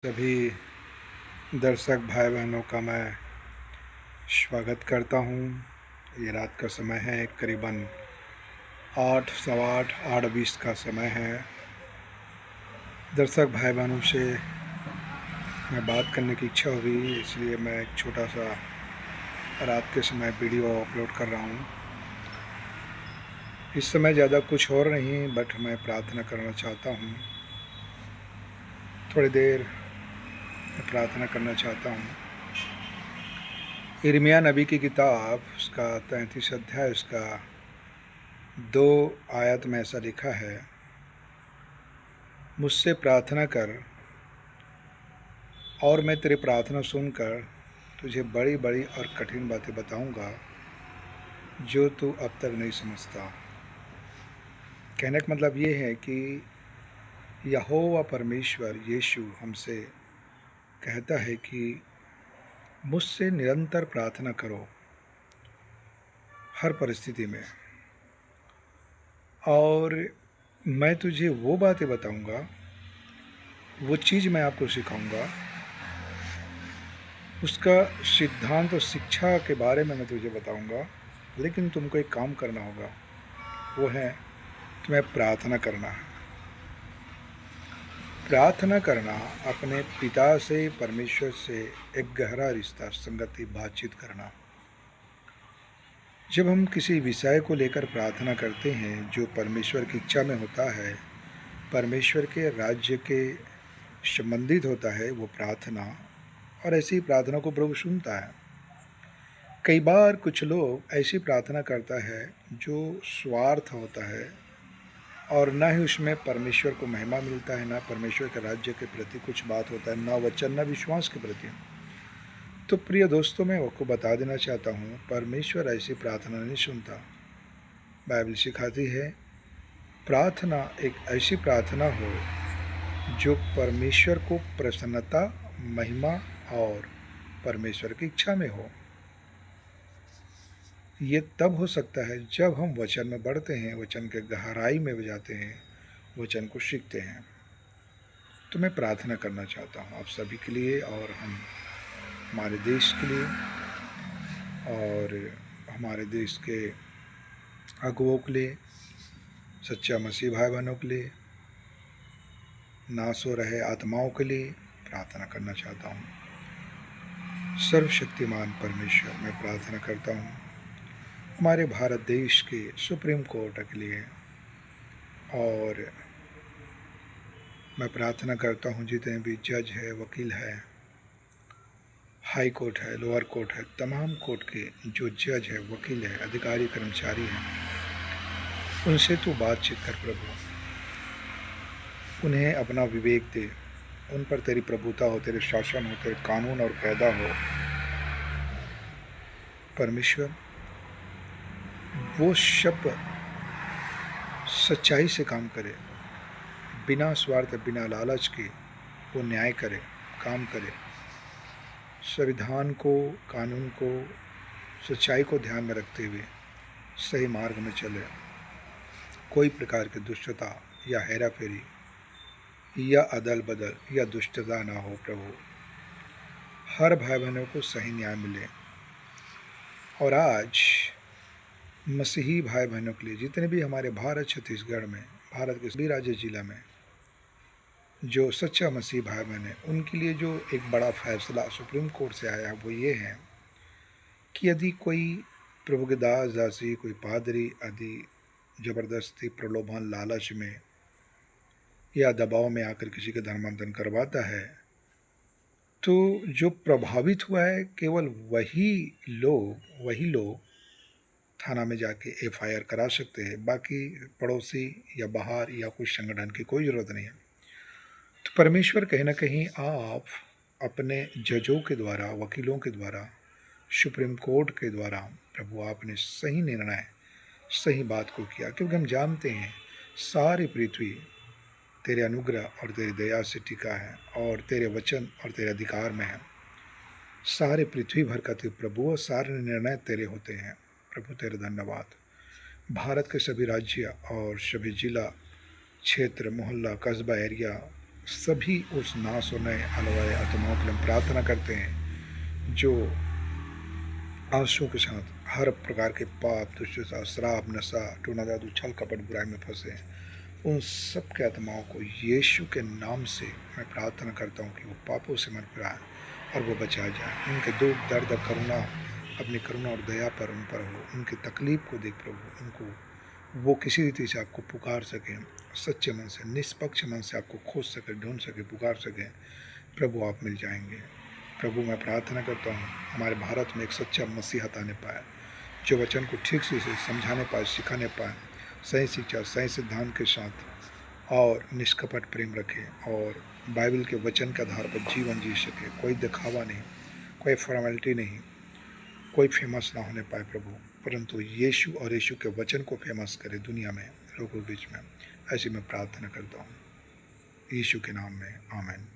सभी दर्शक भाई बहनों का मैं स्वागत करता हूँ। ये रात का समय है, करीबन 8 सवा 8 8:20 का समय है। दर्शक भाई बहनों से मैं बात करने की इच्छा हुई, इसलिए मैं एक छोटा सा रात के समय वीडियो अपलोड कर रहा हूँ। इस समय ज़्यादा कुछ और नहीं, बट मैं प्रार्थना करना चाहता हूँ। थोड़ी देर मैं प्रार्थना करना चाहता हूँ। यिर्मयाह नबी की किताब, उसका 33 अध्याय, उसका 2 आयत में ऐसा लिखा है, मुझसे प्रार्थना कर और मैं तेरी प्रार्थना सुनकर तुझे बड़ी बड़ी और कठिन बातें बताऊंगा जो तू अब तक नहीं समझता। कहने का मतलब ये है कि यहोवा परमेश्वर यीशु हमसे कहता है कि मुझसे निरंतर प्रार्थना करो हर परिस्थिति में, और मैं तुझे वो बातें बताऊंगा, वो चीज़ मैं आपको सिखाऊंगा, उसका सिद्धांत और शिक्षा के बारे में मैं तुझे बताऊंगा। लेकिन तुमको एक काम करना होगा, वो है तुम्हें प्रार्थना करना है। प्रार्थना करना, अपने पिता से, परमेश्वर से एक गहरा रिश्ता, संगति, बातचीत करना। जब हम किसी विषय को लेकर प्रार्थना करते हैं जो परमेश्वर की इच्छा में होता है, परमेश्वर के राज्य के संबंधित होता है वो प्रार्थना, और ऐसी प्रार्थना को प्रभु सुनता है। कई बार कुछ लोग ऐसी प्रार्थना करता है जो स्वार्थ होता है, और न ही उसमें परमेश्वर को महिमा मिलता है, ना परमेश्वर के राज्य के प्रति कुछ बात होता है, ना वचन, ना विश्वास के प्रति। तो प्रिय दोस्तों, मैं आपको बता देना चाहता हूँ, परमेश्वर ऐसी प्रार्थना नहीं सुनता। बाइबल सिखाती है प्रार्थना एक ऐसी प्रार्थना हो जो परमेश्वर को प्रसन्नता, महिमा और परमेश्वर की इच्छा में हो। ये तब हो सकता है जब हम वचन में बढ़ते हैं, वचन के गहराई में जाते हैं, वचन को सीखते हैं। तो मैं प्रार्थना करना चाहता हूँ आप सभी के लिए, और हमारे देश के लिए, और हमारे देश के अगुओं के लिए, सच्चा मसीह भाई बहनों के लिए, नाश हो रहे आत्माओं के लिए प्रार्थना करना चाहता हूँ। सर्वशक्तिमान परमेश्वर, मैं प्रार्थना करता हूँ हमारे भारत देश के सुप्रीम कोर्ट के लिए, और मैं प्रार्थना करता हूँ जितने भी जज है, वकील है, हाई कोर्ट है, लोअर कोर्ट है, तमाम कोर्ट के जो जज है, वकील है, अधिकारी, कर्मचारी हैं, उनसे तू बातचीत कर प्रभु। उन्हें अपना विवेक दे, उन पर तेरी प्रभुता हो, तेरे शासन हो, तेरे कानून और कायदा हो। परमेश्वर, वो सब सच्चाई से काम करे, बिना स्वार्थ, बिना लालच के वो न्याय करे, काम करे, संविधान को, कानून को, सच्चाई को ध्यान में रखते हुए सही मार्ग में चले। कोई प्रकार की दुष्टता या हेरा फेरी या अदल बदल या दुष्टता ना हो प्रभु। हर भाई बहनों को सही न्याय मिले। और आज मसीही भाई बहनों के लिए, जितने भी हमारे भारत छत्तीसगढ़ में, भारत के सभी राज्य जिला में जो सच्चा मसीह भाई बहन है, उनके लिए जो एक बड़ा फैसला सुप्रीम कोर्ट से आया वो ये है कि यदि कोई प्रभु के दास दासी, कोई पादरी आदि ज़बरदस्ती, प्रलोभन, लालच में या दबाव में आकर किसी के धर्मांतरण करवाता है, तो जो प्रभावित हुआ है केवल वही लोग थाना में जाके एफआईआर करा सकते हैं। बाकी पड़ोसी या बाहर या कुछ संगठन की कोई ज़रूरत नहीं है। तो परमेश्वर कहीं ना कहीं आप अपने जजों के द्वारा, वकीलों के द्वारा, सुप्रीम कोर्ट के द्वारा प्रभु आपने सही निर्णय, सही बात को किया, क्योंकि हम जानते हैं सारी पृथ्वी तेरे अनुग्रह और तेरी दया से टिका है, और तेरे वचन और तेरे अधिकार में है। सारे पृथ्वी भर का तू प्रभु, और सारे निर्णय तेरे होते हैं प्रभु। तेरे धन्यवाद। भारत के सभी राज्य और सभी जिला, क्षेत्र, मोहल्ला, कस्बा, एरिया सभी उस नाश होने वाले आत्माओं के लिए हम प्रार्थना करते हैं जो आंसुओं के साथ हर प्रकार के पाप, दुष्टता, श्राप, नशा, टूना जादू, छल कपट, बुराई में फंसे हैं। उन सब के आत्माओं को यीशु के नाम से मैं प्रार्थना करता हूँ कि वो पापों से मन फिराएं और वो बचा जाए। उनके दुख, दर्द, करुणा, अपनी करुणा और दया पर उन पर हो। उनकी तकलीफ को देख प्रभु, उनको वो किसी रीति से आपको पुकार सकें, सच्चे मन से, निष्पक्ष मन से आपको खोज सके, ढूंढ सके, पुकार सकें। प्रभु आप मिल जाएंगे। प्रभु मैं प्रार्थना करता हूँ हमारे भारत में एक सच्चा मसीहा आने पाए, जो वचन को ठीक से समझाने पाए, सिखाने पाए, सही शिक्षा, सही सिद्धांत के साथ और निष्कपट प्रेम रखे और बाइबल के वचन के आधार पर जीवन जी सके। कोई दिखावा नहीं, कोई फॉर्मेलिटी नहीं, कोई फेमस ना होने पाए प्रभु, परंतु यीशु और यीशु के वचन को फेमस करे दुनिया में, लोगों के बीच में। ऐसी मैं प्रार्थना करता हूँ यीशु के नाम में, आमीन।